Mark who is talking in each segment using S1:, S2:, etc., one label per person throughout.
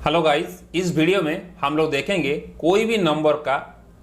S1: Hello guys, इस video में हम लोग देखेंगे कोई भी नंबर का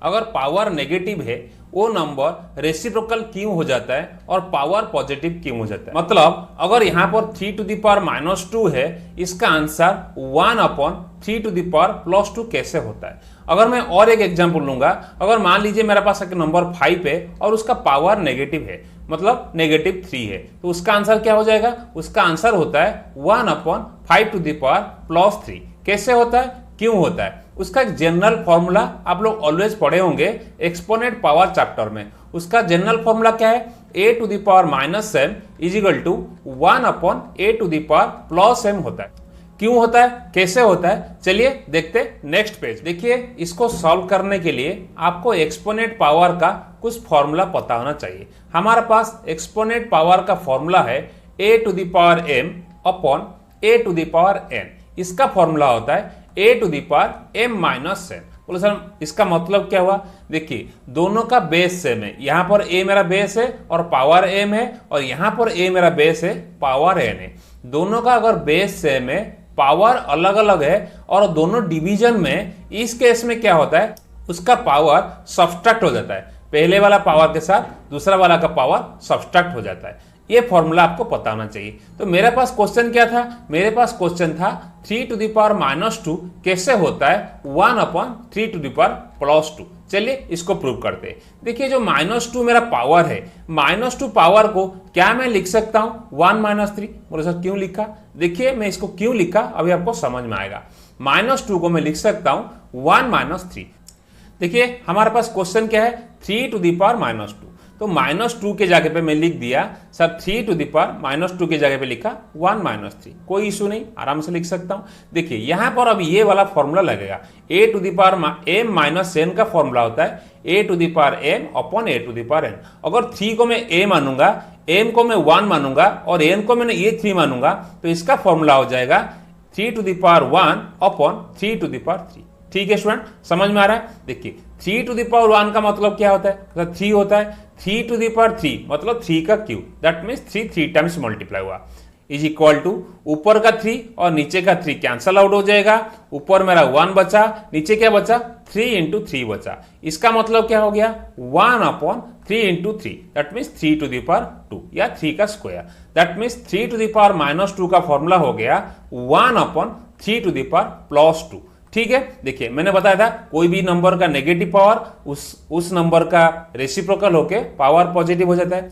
S1: अगर पावर नेगेटिव है वो नंबर रेसिप्रोकल क्यों हो जाता है और पावर पॉजिटिव क्यों हो जाता है। मतलब अगर यहाँ पर 3 टू द पावर -2 है, इसका आंसर 1/3 टू द पावर +2 कैसे होता है। अगर मैं और एक एग्जांपल लूंगा, अगर मान लीजिए मेरे पास एक नंबर 5 है और उसका पावर नेगेटिव है, मतलब -3 है, तो उसका आंसर क्या हो जाएगा। उसका आंसर होता है 1/5 टू द पावर +3। कैसे होता है, क्यों होता है, उसका एक जनरल फॉर्मूला आप लोग ऑलवेज पढ़े होंगे एक्सपोनेंट पावर चैप्टर में। उसका जनरल फॉर्मूला क्या है, a to the power -m equal to 1/a to the power +m होता है। क्यों होता है, कैसे होता है, चलिए देखते नेक्स्ट पेज। देखिए, इसको सॉल्व करने के लिए आपको एक्सपोनेंट पावर का कुछ फॉर्मूला पता होना चाहिए। हमारे पास एक्सपोनेंट पावर का फॉर्मूला है a to the power m upon a to the power n। इसका फॉर्मूला होता है a to the power m - n। बोलो सर इसका मतलब क्या हुआ, देखिए दोनों का बेस सेम है। यहाँ पर a मेरा बेस है और पावर m है, और यहाँ पर a मेरा बेस है पावर n है। दोनों का अगर बेस सेम है, पावर अलग अलग है और दोनों डिवीजन में, इस केस में क्या होता है, उसका पावर सब्सट्रैक्ट हो जाता है। पहले वाला पावर के साथ दूसरा वाला का पावर सब्सट्रैक्ट हो जाता है। ये फॉर्मूला आपको पता होना चाहिए। तो मेरे पास क्वेश्चन क्या था, मेरे पास क्वेश्चन था 3 टू द पावर -2 कैसे होता है 1/3 टू द पावर +2। चलिए इसको प्रूव करते हैं। देखिए जो -2 मेरा पावर है, -2 पावर को क्या मैं लिख सकता हूं 1 - 3। बोले सर क्यों लिखा, देखिए मैं इसको क्यों लिखा अभी आपको समझ में आएगा। -2 को मैं लिख सकता हूं 1 - 3। देखिए हमारे पास क्वेश्चन क्या है 3 टू द पावर -2, तो -2 के जगह पे मैं लिख दिया सर 3 टू द पावर -2 के जगह पे लिखा 1 - 3। कोई इशू नहीं, आराम से लिख सकता हूं। देखिए यहां पर अब ये वाला फॉर्मूला लगेगा, a to the power m - n का फॉर्मूला होता है a to the power m upon a to the power n। अगर 3 को मैं a मानूंगा, m को मैं 1 मानूंगा और n को मैंने ये 3 मानूंगा, तो इसका फॉर्मूला हो जाएगा 3 to the power 1 upon 3 to the power 3। ठीक है स्टूडेंट, समझ में आ रहा है। देखिए 3 टू द पावर 1 का मतलब क्या होता है, 3 होता है। 3 टू द पावर 3 मतलब 3 का cube, that means 3 times multiply हुआ, इज इक्वल टू ऊपर का 3 और नीचे का 3 कैंसल आउट हो जाएगा। ऊपर मेरा 1 बचा, नीचे क्या बचा 3 × 3 बचा। इसका मतलब क्या हो गया 1/3 × 3, that means 3 to the power 2 या 3 का square. That means 3 to the power -2 का फॉर्मूला हो गया 1/3 टू द पावर +2। ठीक है, देखिए मैंने बताया था कोई भी नंबर का नेगेटिव पावर उस नंबर का रेसिप्रोकल होके पावर पॉजिटिव हो जाता है।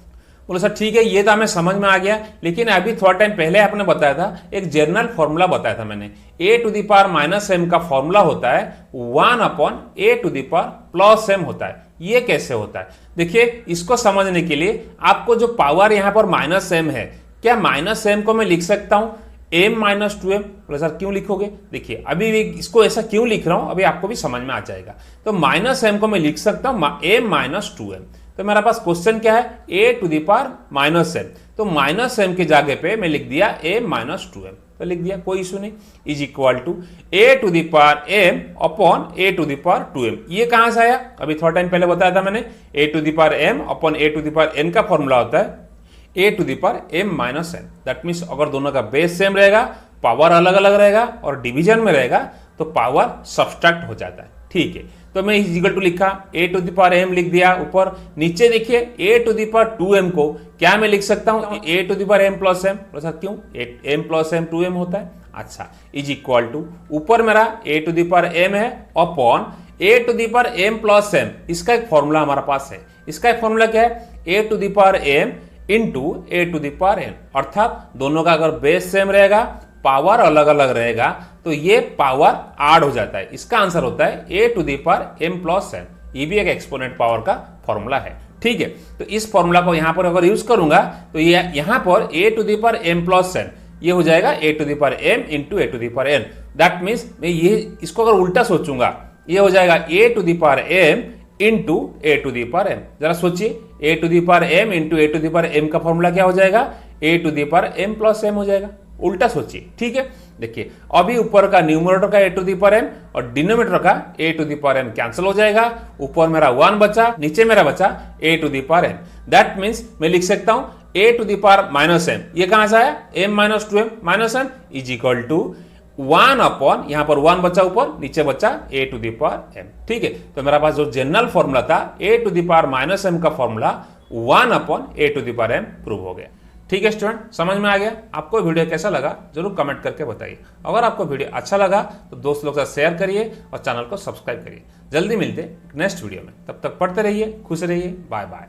S1: बोलो सर ठीक है, ये तो हमें समझ में आ गया, लेकिन अभी थोड़ा टाइम पहले आपने बताया था एक जनरल फॉर्मूला बताया था मैंने, a to the power -m का फॉर्मूला होता है 1/a to the power +m होता है। ये कैसे होता है, देखिए इसको समझने के लिए आपको जो पावर यहाँ पर -m है, क्या -m को मैं लिख सकता हूं m - 2m। बोले सर क्यों लिखोगे, देखिए अभी भी इसको ऐसा क्यों लिख रहा हूं अभी आपको भी समझ में आ जाएगा। तो -m को मैं लिख सकता हूं m - 2m। तो मेरा पास क्वेश्चन क्या है a to the power -m, तो -m के जगह पे मैं लिख दिया m - 2m, तो लिख दिया, कोई इशू नहीं, is equal to a to the power m upon a to the power 2m। ये कहां से आया, अभी थोड़ा टाइम पहले बताया था मैंने, a to the power m upon a to the power n का फॉर्मूला होता है a to the power m - n। That means अगर दोनों का बेस सेम रहेगा, पावर अलग अलग रहेगा और डिवीजन में रहेगा, तो पावर सब्सट्रैक्ट हो जाता है। ठीक है, तो मैं इक्वल टू लिखा a to the power m लिख दिया ऊपर, नीचे देखिए a to the power 2m को क्या मैं लिख सकता हूं a to the power m + m। क्यों m + m 2m होता है, अच्छा, इज इक्वल टू ऊपर मेरा a to the power m है upon a to the power m + m। इसका एक फॉर्मूला हमारे पास है, इसका एक फॉर्मूला क्या है a to the power m into a to the power n। अर्थात दोनों का अगर बेस सेम रहेगा, पावर अलग अलग रहेगा, तो ये पावर ऐड हो जाता है। इसका आंसर होता है a to the power m + n। ये भी एक एक्सपोनेंट पावर का फॉर्मूला है। ठीक है, तो इस फॉर्मूला को यहां पर अगर यूज करूंगा तो ये यहां पर a to the power m + n ये हो जाएगा a to the power m into a to the power n। That means मैं ये इसको अगर उल्टा सोचूंगा, ये हो जाएगा a to the power m into a to the power m। जरा सोचिए a to the power m into a to the power m का फॉर्मूला क्या हो जाएगा a to the power m + m हो जाएगा। उल्टा सोचिए, ठीक है। देखिए अभी ऊपर का न्यूमरेटर का a to the power m और डिनोमिनेटर का a to the power m cancel हो जाएगा। ऊपर मेरा 1 बचा, नीचे मेरा बचा a to the power m। That means मैं लिख सकता हूं a to the power -m। ये कहां से आया m - 2m -m is equal to 1 upon, यहां पर 1 बचा ऊपर, नीचे बचा a to the power m। ठीक है, तो मेरा पास जो जनरल फॉर्मूला था a to the power minus m का formula 1 upon a to the power m prove हो गया। ठीक है स्टूडेंट, समझ में आ गया? आपको वीडियो कैसा लगा जरूर कमेंट करके बताइए। अगर आपको वीडियो अच्छा लगा तो दोस्त लोग के साथ शेयर करिए और चैनल को सब्सक्राइब करिए। जल्दी मिलते नेक्स्ट वीडियो में, तब तक पढ़ते रहिए, खुश रहिए, बाय बाय।